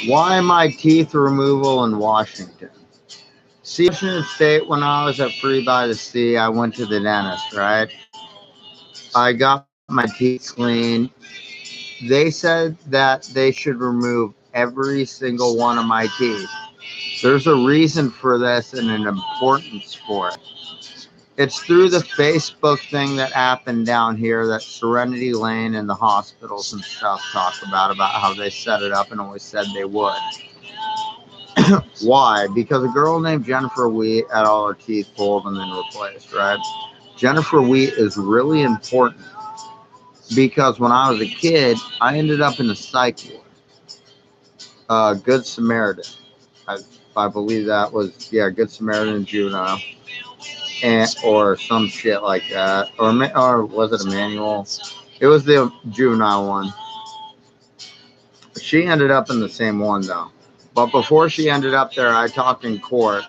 Why my teeth removal in Washington? See, Washington State, when I was at Free by the Sea, I went to the dentist, right? I got my teeth cleaned. They said that they should remove every single one of my teeth. There's a reason for this and an importance for it. It's through the Facebook thing that happened down here that Serenity Lane and the hospitals and stuff talk about how they set it up and always said they would. Why? Because a girl named Jennifer Wheat had all her teeth pulled and then replaced, right? Jennifer Wheat is really important because when I was a kid, I ended up in a psych ward. Good Samaritan. I, I believe that was, yeah, Good Samaritan juvenile. And, or some shit like that. Or was it Emmanuel? It was the juvenile one. She ended up in the same one, though. But before she ended up there, I talked in court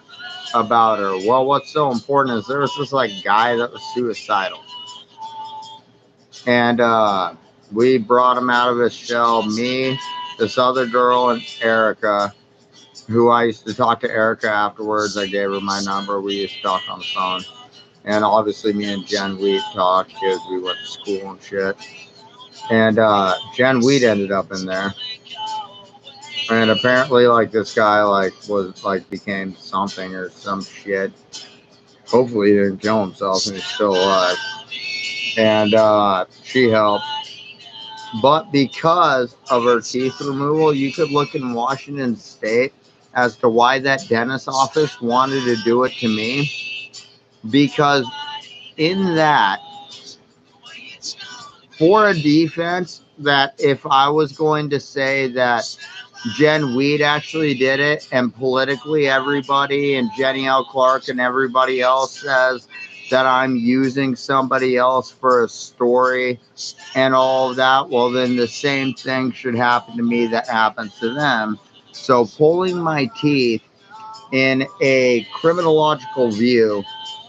about her. Well, what's so important is there was this like guy that was suicidal, and we brought him out of his shell. Me, this other girl, and Erica, who I used to talk to Erica afterwards. I gave her my number. We used to talk on the phone, and obviously me and Jen Wheat talked because we went to school and shit. And Jen Wheat ended up in there. And apparently, like, this guy, like, was, like, became something or some shit. Hopefully he didn't kill himself and he's still alive. And she helped. But because of her teeth removal, you could look in Washington State as to why that dentist office wanted to do it to me. Because in that, for a defense, that if I was going to say that Jen Weed actually did it, and politically everybody and Jenny L. Clark and everybody else says that I'm using somebody else for a story and all of that, well, then the same thing should happen to me that happens to them. So pulling my teeth in a criminological view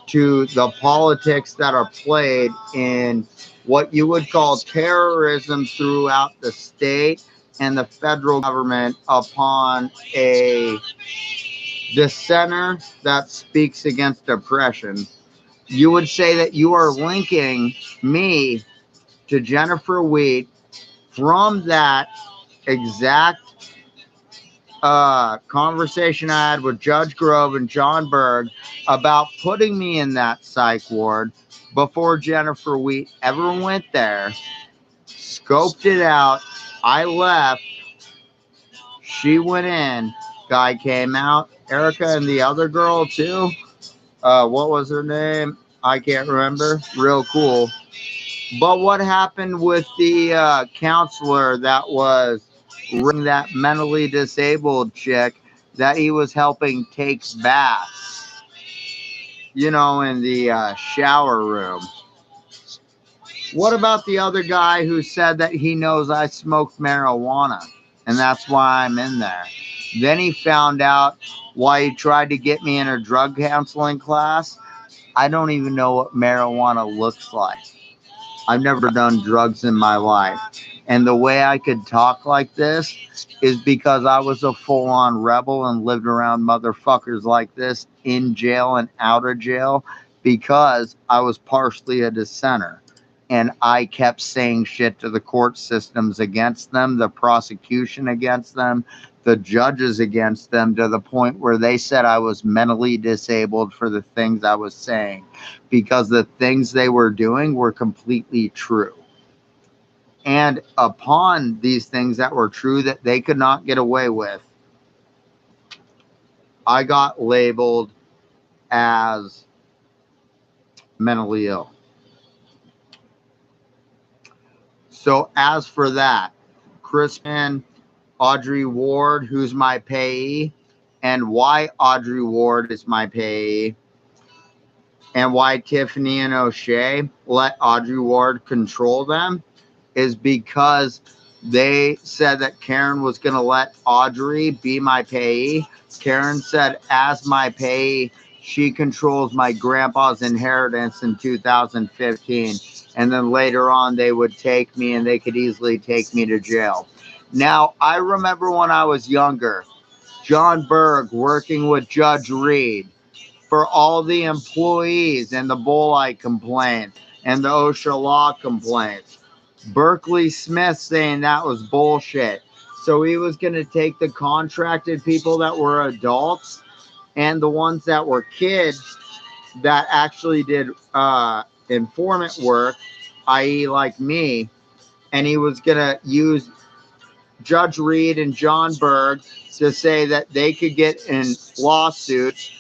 to the politics that are played in what you would call terrorism throughout the state and the federal government upon a dissenter that speaks against oppression, you would say that you are linking me to Jennifer Wheat from that exact conversation I had with Judge Grove and John Berg about putting me in that psych ward before Jennifer Wheat ever went there, scoped it out. I left. She went in. Guy came out. Erica and the other girl too. What was her name? I can't remember. Real cool. But what happened with the counselor that was that mentally disabled chick that he was helping take baths, you know, in the shower room? What about the other guy who said that he knows I smoked marijuana and that's why I'm in there? Then he found out why he tried to get me in a drug counseling class. I don't even know what marijuana looks like. I've never done drugs in my life. And the way I could talk like this is because I was a full-on rebel and lived around motherfuckers like this in jail and out of jail because I was partially a dissenter. And I kept saying shit to the court systems against them, the prosecution against them, the judges against them, to the point where they said I was mentally disabled for the things I was saying, because the things they were doing were completely true. And upon these things that were true that they could not get away with, I got labeled as mentally ill. So as for that, Crispin, Audrey Ward, who's my payee, and why Audrey Ward is my payee, and why Tiffany and O'Shea let Audrey Ward control them, is because they said that Karen was going to let Audrey be my payee. Karen said, as my payee, she controls my grandpa's inheritance in 2015. And then later on, they would take me and they could easily take me to jail. Now, I remember when I was younger, John Berg working with Judge Reed for all the employees and the Bolide complaint and the OSHA law complaints. Berkeley Smith saying that was bullshit. So he was going to take the contracted people that were adults and the ones that were kids that actually did informant work, i.e., like me, and he was going to use Judge Reed and John Berg to say that they could get in lawsuits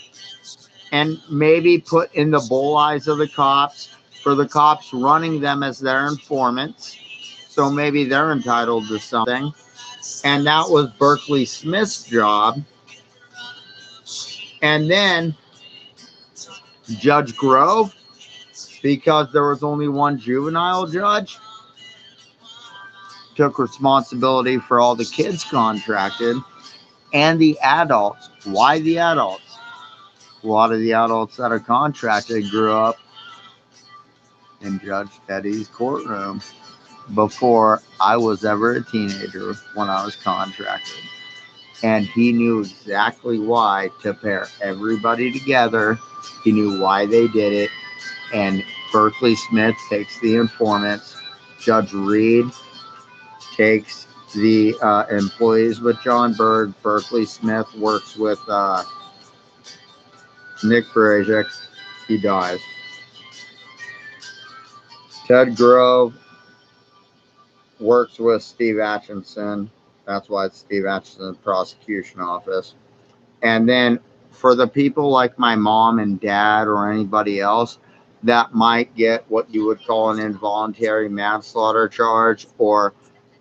and maybe put in the bull eyes of the cops for the cops running them as their informants. So maybe they're entitled to something. And that was Berkeley Smith's job. And then Judge Grove, because there was only one juvenile judge, took responsibility for all the kids contracted and the adults. Why the adults? A lot of the adults that are contracted grew up in Judge Teddy's courtroom before I was ever a teenager when I was contracted. And he knew exactly why to pair everybody together. He knew why they did it. And Berkeley Smith takes the informants. Judge Reed takes the employees with John Berg. Berkeley Smith works with Nick Brazic. He dies. Ted Grove works with Steve Atchison. That's why it's Steve Atchison's prosecution office. And then for the people like my mom and dad or anybody else that might get what you would call an involuntary manslaughter charge or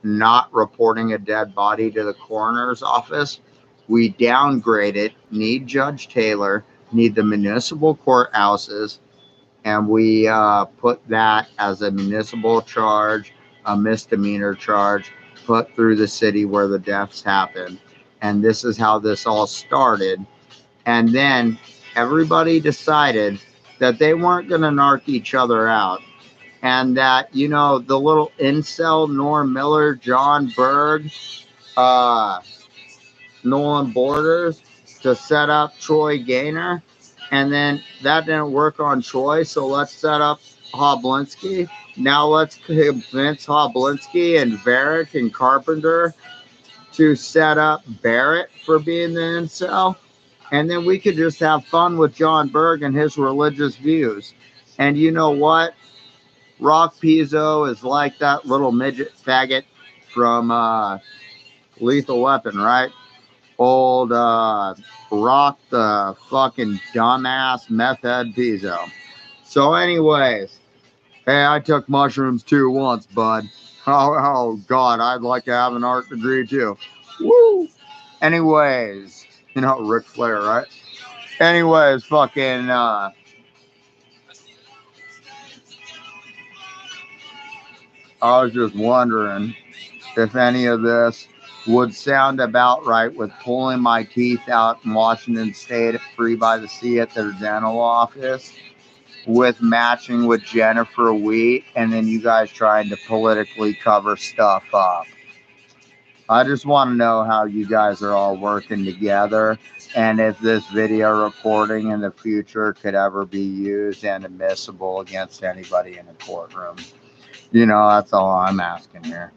not reporting a dead body to the coroner's office, we downgrade it, need Judge Taylor, need the municipal courthouses, and we put that as a municipal charge, a misdemeanor charge, put through the city where the deaths happen. And this is how this all started. And then everybody decided that they weren't going to narc each other out. And that, you know, the little incel Norm Miller, John Berg, Nolan Borders to set up Troy Gaynor. And then that didn't work on Troy, so let's set up Hoblinski. Now let's convince Hoblinski and Varick and Carpenter to set up Barrett for being the incel. And then we could just have fun with John Berg and his religious views. And you know what? Rock Pizzo is like that little midget faggot from Lethal Weapon, right? Old Rock the fucking dumbass meth head Pizzo. So anyways, hey, I took mushrooms too once, bud. Oh God, I'd like to have an art degree too. Woo! Anyways, you know, Ric Flair, right? Anyways, fucking I was just wondering if any of this would sound about right with pulling my teeth out in Washington State at Free by the Sea at their dental office, with matching with Jennifer Wheat, and then you guys trying to politically cover stuff up. I just want to know how you guys are all working together and if this video recording in the future could ever be used and admissible against anybody in a courtroom. You know, that's all I'm asking here.